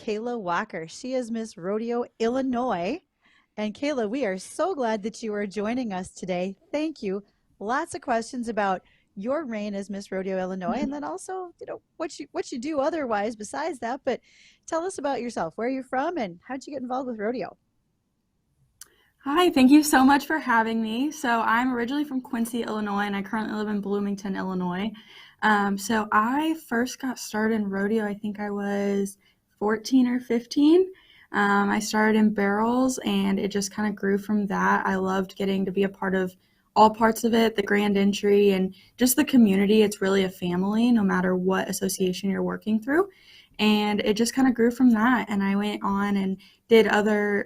Kayla Walker. She is Miss Rodeo Illinois. And Kayla, we are so glad that you are joining us today. Thank you. Lots of questions about your reign as Miss Rodeo Illinois, and then also, what you do otherwise besides that. But tell us about yourself. Where are you from, and how'd you get involved with rodeo? Hi, thank you so much for having me. So I'm originally from Quincy, Illinois, and I currently live in Bloomington, Illinois. So I first got started in rodeo, I think I was 14 or 15. I started in barrels, and it just kind of grew from that. I loved getting to be a part of all parts of it, the grand entry, and just the community. It's really a family, no matter what association you're working through. And it just kind of grew from that. And I went on and did other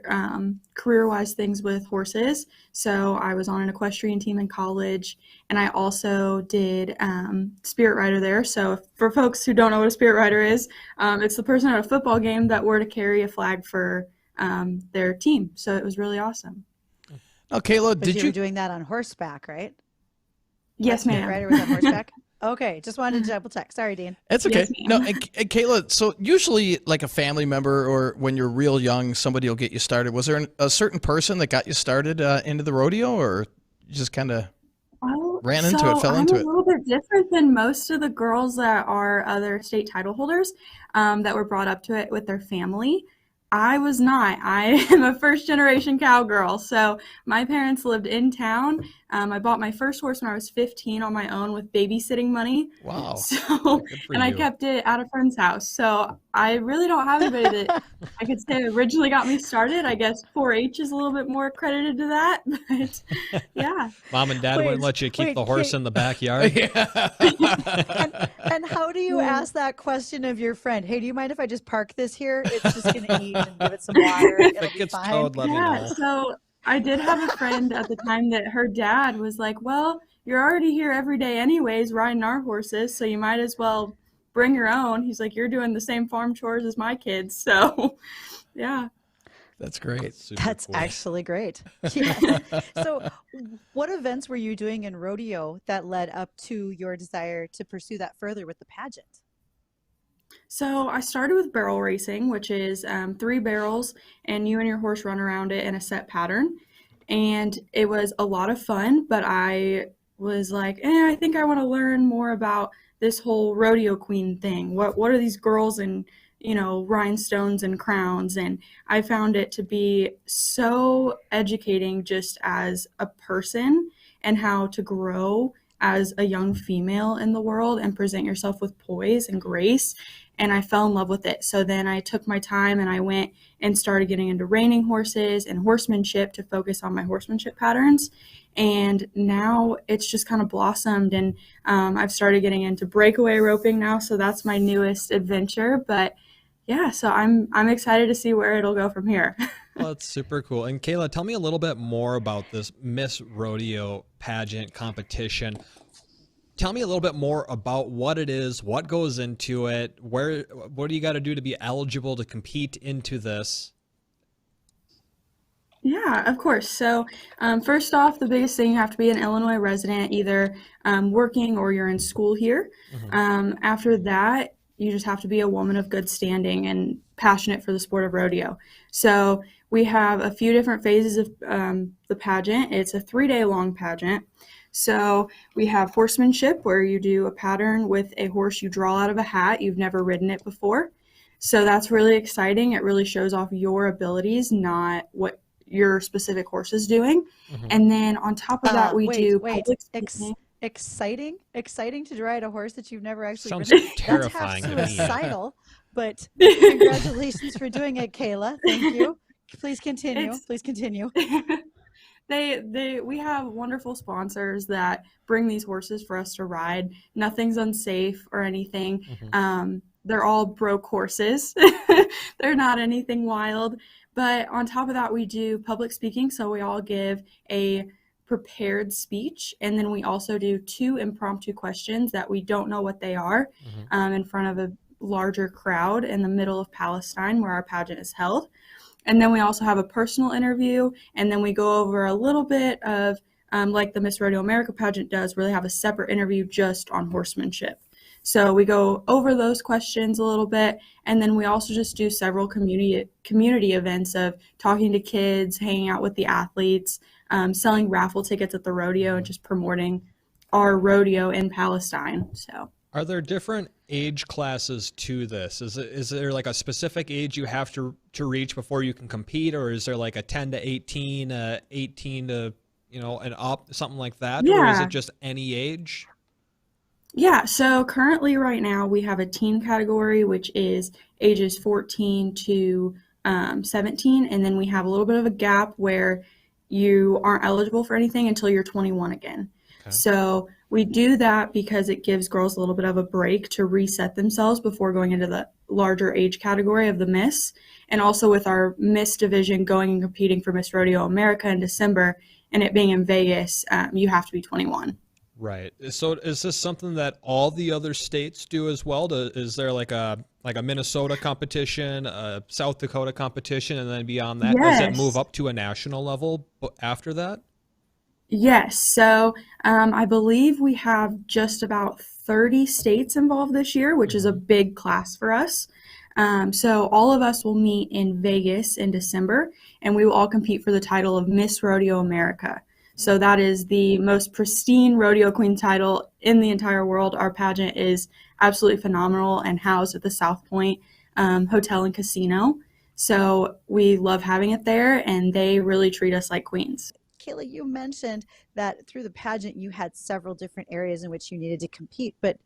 career-wise things with horses. So I was on an equestrian team in college, and I also did spirit rider there. So for folks who don't know what a spirit rider is, it's the person at a football game that were to carry a flag for their team. So it was really awesome. Oh, Kayla, But did you were you? doing that on horseback, right? That Yes, spirit ma'am. rider was on horseback? Okay, just wanted to double check. Sorry, Dean. It's okay. Yes, No, ma'am. and Kayla, so usually like a family member or when you're real young, somebody will get you started. Was there a certain person that got you started into the rodeo, or you just kind of Well, ran into it, so fell I'm into a it? little bit different than most of the girls that are other state title holders that were brought up to it with their family. I was not. I am a first generation cowgirl. So my parents lived in town. I bought my first horse when I was 15 on my own with babysitting money. Wow. So, Good for and I you. kept it at a friend's house. So I really don't have anybody that I could say originally got me started. I guess 4-H is a little bit more credited to that. But yeah. Mom and dad wouldn't Wait, let you keep wait, the horse Kate, in the backyard. and Yeah. and how do you Yeah. ask that question of your friend? Hey, do you mind if I just park this here? It's just gonna eat and give it some water. If It'll it be gets fine. towed, let me Yeah, know. so I did have a friend at the time that her dad was like, "Well, you're already here every day anyways, riding our horses, so you might as well bring your own." He's like, "You're doing the same farm chores as my kids." So, yeah. That's great. That's super That's cool. actually great. Yes. So, what events were you doing in rodeo that led up to your desire to pursue that further with the pageant? So I started with barrel racing, which is 3 barrels, and you and your horse run around it in a set pattern. And it was a lot of fun, but I was like, I think I want to learn more about this whole rodeo queen thing. What are these girls and rhinestones and crowns? And I found it to be so educating just as a person and how to grow as a young female in the world and present yourself with poise and grace. And I fell in love with it. So then I took my time and I went and started getting into reining horses and horsemanship to focus on my horsemanship patterns. And now it's just kind of blossomed, and I've started getting into breakaway roping now. So that's my newest adventure. But yeah, so I'm excited to see where it'll go from here. Well, that's super cool. And Kayla, tell me a little bit more about this Miss Rodeo pageant competition. Tell me a little bit more about what it is, what goes into it, what do you got to do to be eligible to compete into this? Yeah, of course. So, first off, the biggest thing, you have to be an Illinois resident, either working or you're in school here. Hmm. After that, you just have to be a woman of good standing and passionate for the sport of rodeo. So, we have a few different phases of the pageant. It's a 3-day long pageant. So, we have horsemanship, where you do a pattern with a horse you draw out of a hat. You've never ridden it before. So, that's really exciting. It really shows off your abilities, not what your specific horse is doing. Hmm. And then on top of that, we Wait, do wait. public speaking. Exciting to ride a horse that you've never actually Sounds ridden. That's half terrifying to me. suicidal, but congratulations for doing it, Kayla. Thank you. Please continue. It's Please continue. we have wonderful sponsors that bring these horses for us to ride. Nothing's unsafe or anything. Hmm. They're all broke horses. They're not anything wild. But on top of that, we do public speaking. So we all give a prepared speech. And then we also do 2 impromptu questions that we don't know what they are Hmm. in front of a larger crowd in the middle of Palestine where our pageant is held. And then we also have a personal interview. And then we go over a little bit of like the Miss Rodeo America pageant does, where they have a separate interview just on horsemanship. So we go over those questions a little bit, and then we also just do several community events of talking to kids, hanging out with the athletes, selling raffle tickets at the rodeo, and just promoting our rodeo in Palestine. So. Are there different age classes to this? Is there like a specific age you have to reach before you can compete, or is there like a 10 to 18, 18 to, and up, something like that? Or is Yeah. it just any age? Yeah, so currently right now we have a teen category, which is ages 14 to 17, and then we have a little bit of a gap where you aren't eligible for anything until you're 21 again. Okay. So we do that because it gives girls a little bit of a break to reset themselves before going into the larger age category of the Miss. And also with our Miss division going and competing for Miss Rodeo America in December and it being in Vegas, you have to be 21. Right. So is this something that all the other states do as well? Is there like a Minnesota competition, a South Dakota competition, and then beyond that, does it move Yes. up to a national level after that? Yes. So I believe we have just about 30 states involved this year, which is a big class for us. So all of us will meet in Vegas in December, and we will all compete for the title of Miss Rodeo America. So that is the most pristine rodeo queen title in the entire world. Our pageant is absolutely phenomenal and housed at the South Point Hotel and Casino. So we love having it there, and they really treat us like queens. Kayla, you mentioned that through the pageant you had several different areas in which you needed to compete, but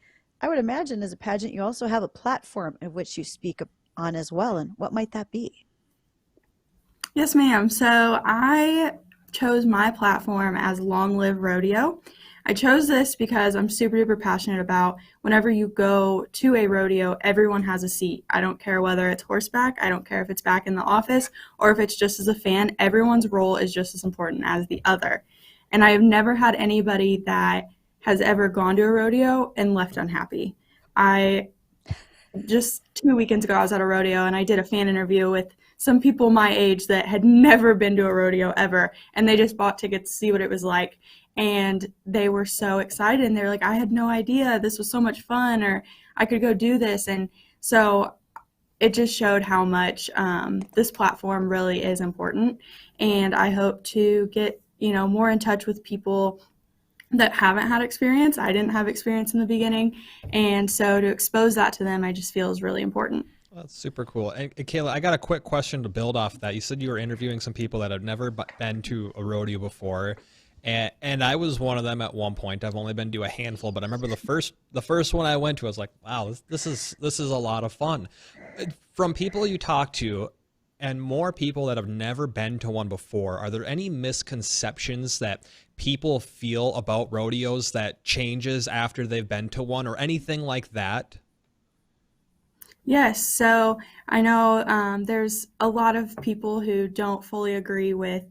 I would imagine as a pageant you also have a platform of which you speak on as well, and what might that be? Yes, ma'am. So I chose my platform as Long Live Rodeo. I chose this because I'm super duper passionate about whenever you go to a rodeo, everyone has a seat. I don't care whether it's horseback, I don't care if it's back in the office, or if it's just as a fan, everyone's role is just as important as the other. And I have never had anybody that has ever gone to a rodeo and left unhappy. I just 2 weekends ago, I was at a rodeo and I did a fan interview with some people my age that had never been to a rodeo ever, and they just bought tickets to see what it was like. And they were so excited, and they're like, I had no idea this was so much fun, or I could go do this. And so it just showed how much this platform really is important. And I hope to get, more in touch with people that haven't had experience. I didn't have experience in the beginning. And so to expose that to them, I just feel is really important. That's super cool. And Kayla, I got a quick question to build off that. You said you were interviewing some people that have never been to a rodeo before. And I was one of them at one point. I've only been to a handful, but I remember the first one I went to, I was like, wow, this is a lot of fun. From people you talk to and more people that have never been to one before, are there any misconceptions that people feel about rodeos that changes after they've been to one or anything like that? Yes, so I know there's a lot of people who don't fully agree with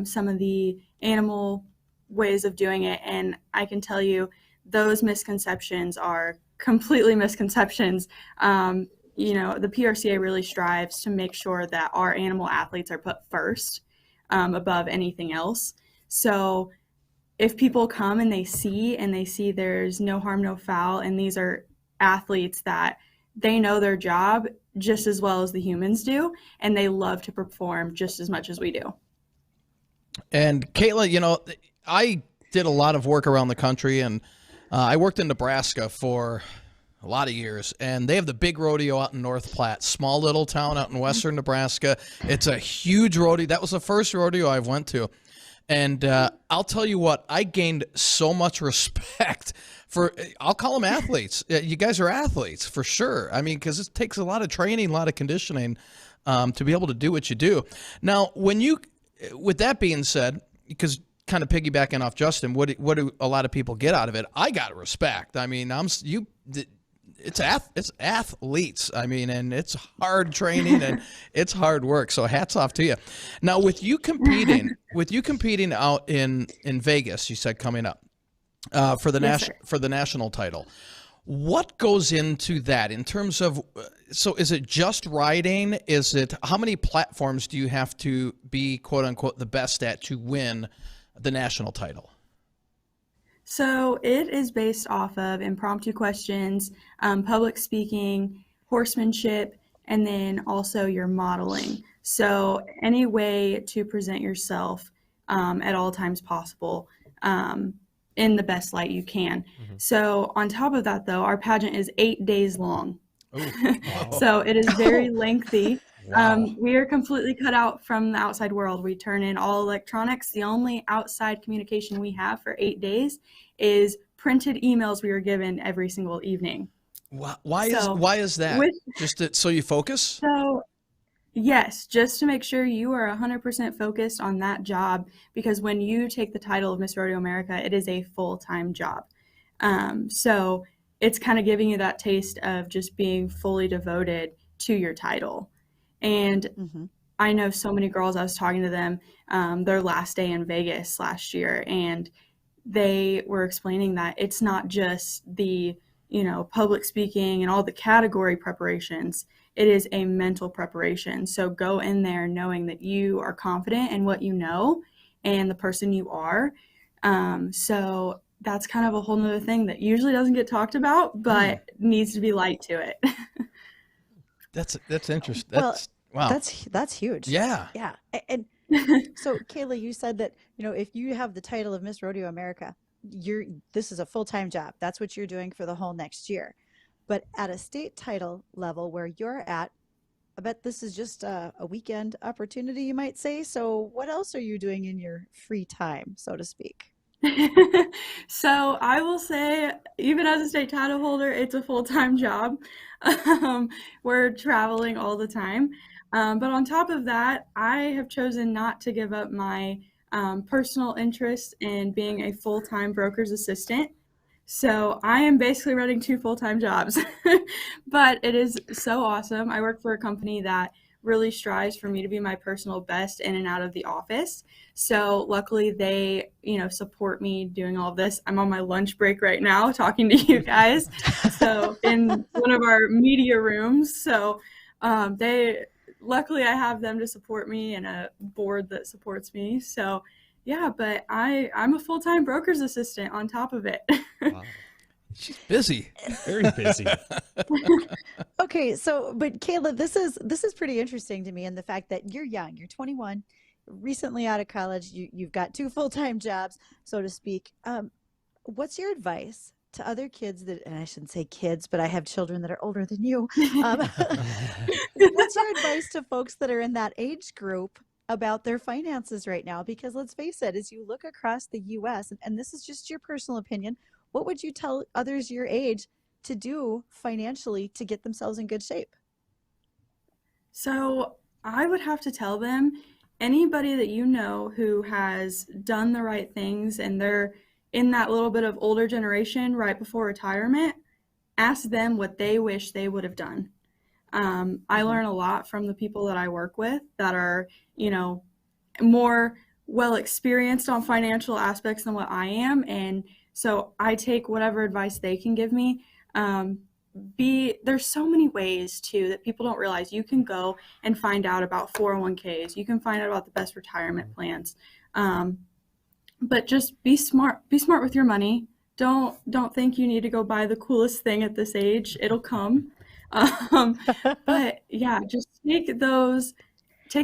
some of the animal ways of doing it, and I can tell you those misconceptions are completely misconceptions. The PRCA really strives to make sure that our animal athletes are put first above anything else. So if people come and they see there's no harm, no foul, and these are athletes that they know their job just as well as the humans do, and they love to perform just as much as we do. And Kayla, I did a lot of work around the country, and I worked in Nebraska for a lot of years, and they have the big rodeo out in North Platte, small little town out in western Nebraska. It's a huge rodeo. That was the first rodeo I went to. And I'll tell you what, I gained so much respect for, I'll call them athletes. You guys are athletes for sure. I mean, because it takes a lot of training, a lot of conditioning to be able to do what you do. Now, with that being said, because kind of piggybacking off Justin, what do a lot of people get out of it? I got respect. I mean, it's athletes. I mean, and it's hard training and it's hard work. So hats off to you. Now, with you competing out in Vegas, you said coming up for the national title. What goes into that in terms of? So, is it just riding? Is it how many platforms do you have to be quote unquote the best at to win the national title? So it is based off of impromptu questions, public speaking, horsemanship, and then also your modeling. So any way to present yourself at all times possible in the best light you can. So on top of that, though, our pageant is 8 days long. Ooh, wow. So it is very lengthy. Wow. We are completely cut out from the outside world. We turn in all electronics. The only outside communication we have for 8 days is printed emails we are given every single evening. Why is that? So you focus? So yes, just to make sure you are 100% focused on that job, because when you take the title of Miss Rodeo America, it is a full-time job. So it's kind of giving you that taste of just being fully devoted to your title. And I know so many girls, I was talking to them their last day in Vegas last year, and they were explaining that it's not just the, public speaking and all the category preparations. It is a mental preparation. So go in there knowing that you are confident in what you know and the person you are. So that's kind of a whole nother thing that usually doesn't get talked about, but needs to be light to it. That's interesting. Well, wow. That's huge. Yeah. Yeah. And so Kayla, you said that, if you have the title of Miss Rodeo America, this is a full-time job. That's what you're doing for the whole next year. But at a state title level where you're at, I bet this is just a weekend opportunity, you might say. So what else are you doing in your free time, so to speak? So I will say, even as a state title holder, it's a full-time job. We're traveling all the time. But on top of that, I have chosen not to give up my personal interest in being a full-time broker's assistant. So I am basically running 2 full-time jobs, but it is so awesome. I work for a company that really strives for me to be my personal best in and out of the office. So luckily they, support me doing all of this. I'm on my lunch break right now talking to you guys. So in one of our media rooms. So luckily I have them to support me and a board that supports me. So yeah, but I'm a full-time broker's assistant on top of it. Wow. She's busy. Very busy. Okay, but Kayla, this is pretty interesting to me, and the fact that you're young, you're 21, recently out of college, you've got 2 full-time jobs, so to speak. What's your advice to other kids and I shouldn't say kids, but I have children that are older than you. What's your advice to folks that are in that age group about their finances right now? Because let's face it, as you look across the U.S., and this is just your personal opinion, what would you tell others your age to do financially to get themselves in good shape? So I would have to tell them, anybody that you know who has done the right things and they're in that little bit of older generation right before retirement, ask them what they wish they would have done. I learn a lot from the people that I work with that are, more well experienced on financial aspects than what I am. And so I take whatever advice they can give me. There's so many ways too that people don't realize. You can go and find out about 401ks. You can find out about the best retirement plans. But just be smart with your money. Don't think you need to go buy the coolest thing at this age. It'll come. But yeah, just take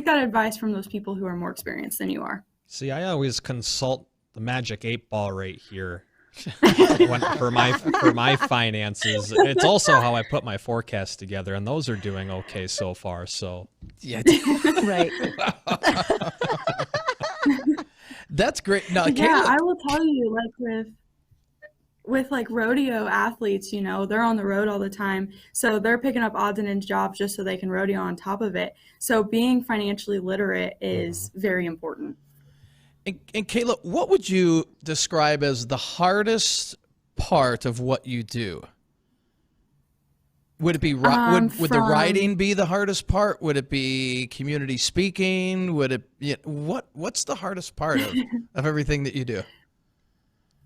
that advice from those people who are more experienced than you are. See, I always consult the magic 8-ball right here for my finances. It's also how I put my forecast together, and those are doing okay so far. So yeah, right. That's great. Now, yeah, Kayla, I will tell you, like with like rodeo athletes, they're on the road all the time. So they're picking up odds and ends jobs just so they can rodeo on top of it. So being financially literate is very important. And Kayla, what would you describe as the hardest part of what you do? Would it be would the writing be the hardest part? Would it be community speaking? What's the hardest part of everything that you do?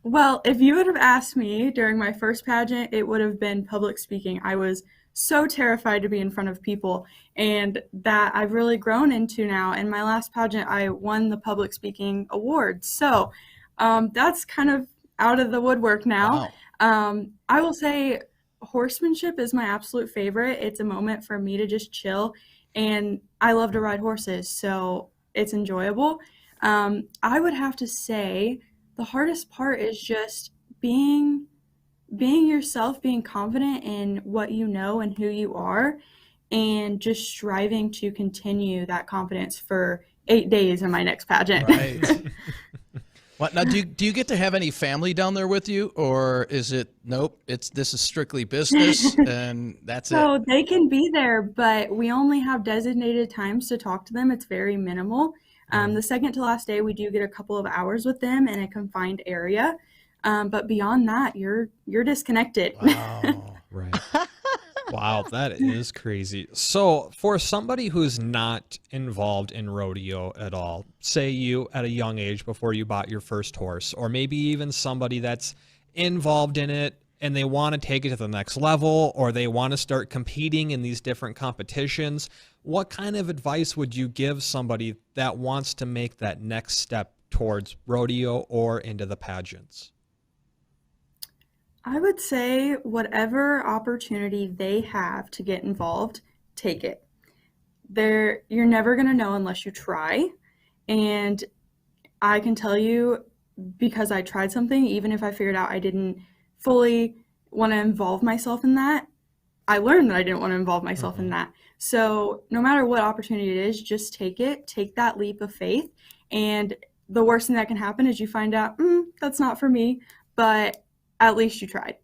Well, if you would have asked me during my first pageant, it would have been public speaking. I was so terrified to be in front of people, and that I've really grown into now. In my last pageant, I won the public speaking award. So that's kind of out of the woodwork now. Wow. I will say horsemanship is my absolute favorite. It's a moment for me to just chill, and I love to ride horses, so it's enjoyable. I would have to say the hardest part is just being yourself, being confident in what you know and who you are, and just striving to continue that confidence for 8 days in my next pageant. Right. What now? Do you get to have any family down there with you, or is it nope? This is strictly business, and that's it. So they can be there, but we only have designated times to talk to them. It's very minimal. The second to last day, we do get a couple of hours with them in a confined area. But beyond that, you're disconnected. Wow. Right. Wow, that is crazy. So, for somebody who's not involved in rodeo at all, say you at a young age before you bought your first horse, or maybe even somebody that's involved in it and they want to take it to the next level, or they want to start competing in these different competitions, what kind of advice would you give somebody that wants to make that next step towards rodeo or into the pageants? I would say whatever opportunity they have to get involved, take it. You're never going to know unless you try. And I can tell you, because I tried something, even if I figured out I didn't fully want to involve myself in that, I learned that I didn't want to involve myself in that. So no matter what opportunity it is, just take it, take that leap of faith. And the worst thing that can happen is you find out, that's not for me, but at least you tried.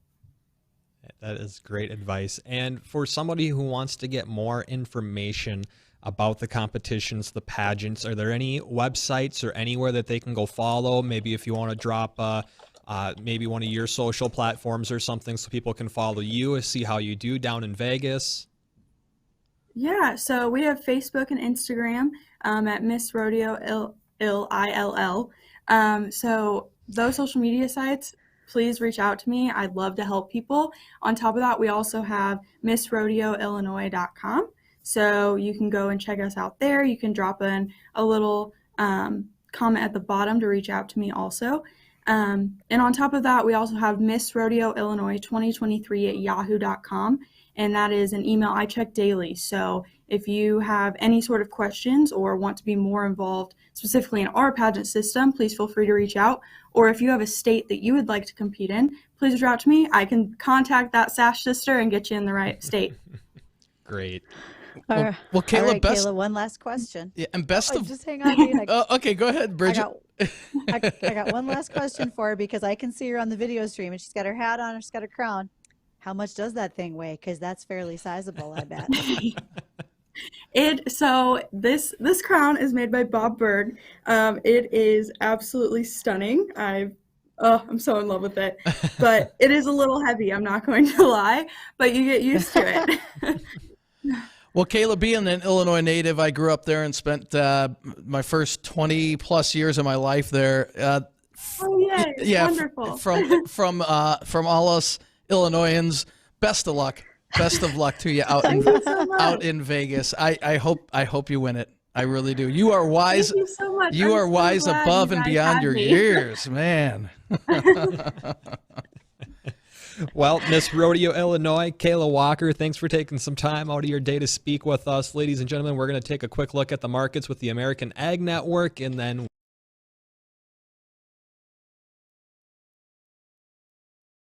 That is great advice. And for somebody who wants to get more information about the competitions, the pageants, are there any websites or anywhere that they can go follow? Maybe if you want to drop maybe one of your social platforms or something so people can follow you and see how you do down in Vegas. Yeah, so we have Facebook and Instagram at Miss Rodeo ILL. So those social media sites, please reach out to me. I'd love to help people. On top of that, we also have MissRodeoIllinois.com. So you can go and check us out there. You can drop in a little comment at the bottom to reach out to me also. And on top of that, we also have Miss Rodeo Illinois 2023 at yahoo.com. And that is an email I check daily. So if you have any sort of questions or want to be more involved specifically in our pageant system, please feel free to reach out. Or if you have a state that you would like to compete in, please reach out to me. I can contact that Sash sister and get you in the right state. Great. Well, Kayla, all right, Kayla, one last question. Yeah, and best of. Just hang on, Dean. Okay, go ahead, Bridget. I got one last question for her because I can see her on the video stream and she's got her hat on, she's got her crown. How much does that thing weigh? Because that's fairly sizable, I bet. So this crown is made by Bob Berg. It is absolutely stunning. I'm so in love with it. But it is a little heavy, I'm not going to lie, but you get used to it. Well, Kayla, being an Illinois native, I grew up there and spent my first 20 plus years of my life there. Yeah, wonderful. From all us Illinoisans, best of luck. Best of luck to you out in Vegas. I hope you win it. I really do. You are wise. Thank you so much. You are so wise glad above you and guys beyond had your me. years, man. Well, Miss Rodeo Illinois, Kayla Walker, thanks for taking some time out of your day to speak with us. Ladies and gentlemen, we're going to take a quick look at the markets with the American Ag Network, and then